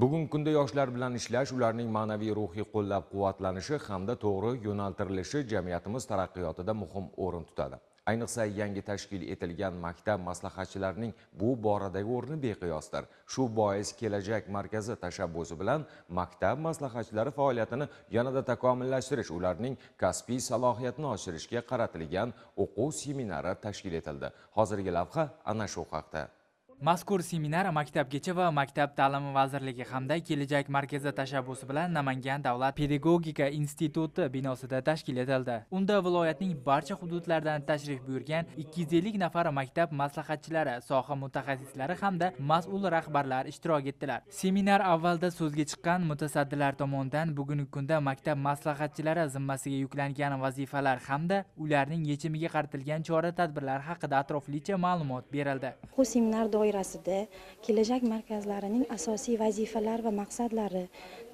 Bugungi kunda yoshlar bilan ishlash, ularning ma'naviy ruhiy qo'llab-quvvatlanishi hamda to'g'ri yo'naltirilishi jamiyatimiz taraqqiyotida muhim o'rin tutadi. Ayniqsa yangi tashkil etilgan maktab maslahatchilarining bu boradagi o'rni beqiyosdir. Shu bois kelajak markazi tashabbusi bilan maktab maslahatchilari faoliyatini yanada takomillashtirish, ularning kasbiy salohiyatini oshirishga qaratilgan o'quv seminari tashkil etildi. Hozirgi lavha ana shu haqda. Mazkur seminar Maktabgacha va Maktab ta'limi vazirligi hamda Kelajak markazi tashabbusi bilan Namangan davlat pedagogika instituti binosida tashkil etildi. Unda viloyatning barcha hududlaridan tashrif buyurgan 250 nafar maktab maslahatchilari, soha mutaxassislari hamda mas'ul rahbarlar ishtirok etdilar. Seminar avvalda so'zga chiqqan mutasaddilar tomonidan bugungi kunda maktab maslahatchilari zimmasiga yuklangan vazifalar hamda ularning yechimiga qaratilgan chora-tadbirlar haqida atroflicha ma'lumot berildi. Bu seminar doirasida kelajak markazlarining asosiy vazifalari va maqsadlari,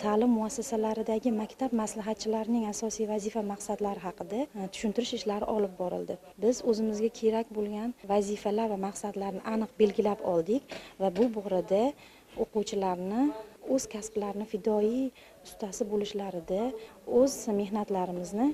ta'lim muassasalaridagi maktab maslahatchilarining asosiy vazifa maqsadlari haqida tushuntirish ishlari olib borildi. Biz o'zimizga kerak bo'lgan vazifalar va maqsadlarni aniq belgilab oldik va bu borada o'quvchilarni o'z kasblarini fidoyi ustasi bo'lishlarida o'z mehnatlarimizni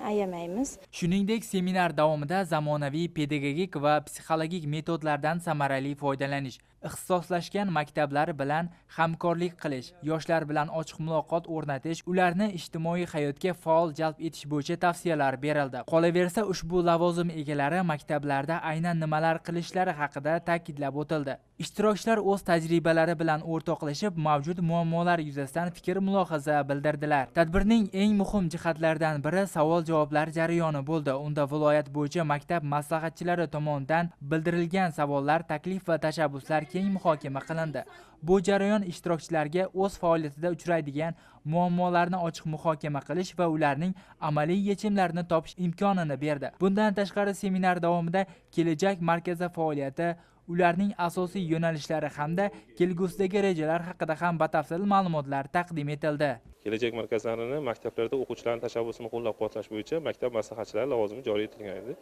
ayamaymiz. Shuningdek, seminar davomida zamonaviy pedagogik va psixologik metodlardan samarali foydalanish, ixtisoslashgan maktablar bilan hamkorlik qilish, yoshlar bilan ochiq muloqot o'rnatish, ularni ijtimoiy hayotga faol jalb etish bo'yicha tavsiyalar berildi. Qolaversa, ushbu lavozim egalari maktablarda aynan nimalar qilishlari haqida ta'kidlab o'tildi. Ishtirokchilar o'z tajribalari bilan o'rtoqlashib, mavjud muammolar yuzasidan fikr-mulohaza bildirdilar. Tadbirning eng muhim jihatlaridan biri savol-javoblar jarayoni bo'ldi. Unda viloyat bo'yicha maktab maslahatchilari tomonidan bildirilgan savollar, taklif va tashabbuslar keng muhokama qilindi. Bu jarayon ishtirokchilarga o'z faoliyatida uchraydigan muammolarni ochiq muhokama qilish va ularning amaliy yechimlarini topish imkonini berdi. Bundan tashqari, seminar davomida kelajak markazi faoliyati, ularning asosiy yo'nalishlari hamda kelgusidagi rejalar haqida ham batafsil ma'lumotlar taqdim etildi. Kelajak markazlarini maktablarda o'quvchilarning tashabbusini qo'llab-quvvatlash bo'yicha maktab maslahatchilari lavozimi joriy etilgan edi.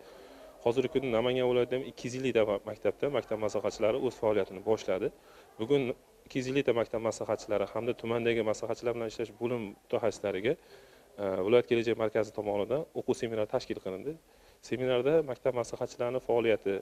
Hozirgi kunda Namangan viloyatida 250 ta maktabda maktab maslahatchilari o'z faoliyatini boshladi. Bugun 250 ta maktab maslahatchilari hamda tumandagi maslahatchilar bilan ishlash bo'lim mutaxassislariga viloyat kelajak markazi tomonidan o'quv seminari tashkil qilindi. Seminarda maktab maslahatchilarining faoliyati,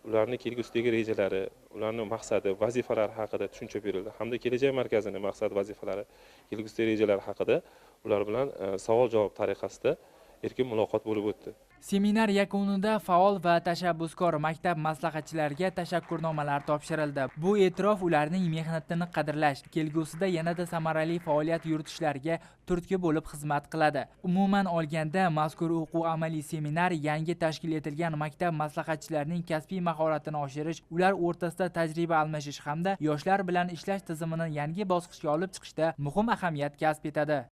ularning kelgusidagi rejalari, ularning maqsadi, vazifalari haqida tushuncha berildi hamda kelajak markazining maqsad, vazifalari, kelgusidagi rejalari haqida ular bilan savol-javob tariqasida erkin muloqot bo'lib o'tdi. Seminar yakunida faol va tashabbuskor maktab maslahatchilariga tashakkurnomalar topshirildi. Bu e'tirof ularning mehnatini qadrlash, kelgusida yanada samarali faoliyat yuritishlariga turtki bo'lib xizmat qiladi. Umuman olganda, mazkur o'quv amaliy seminar yangi tashkil etilgan maktab maslahatchilarining kasbiy mahoratini oshirish, ular o'rtasida tajriba almashish hamda yoshlar bilan ishlash tizimini yangi bosqichga olib chiqishda muhim ahamiyat kasb etadi.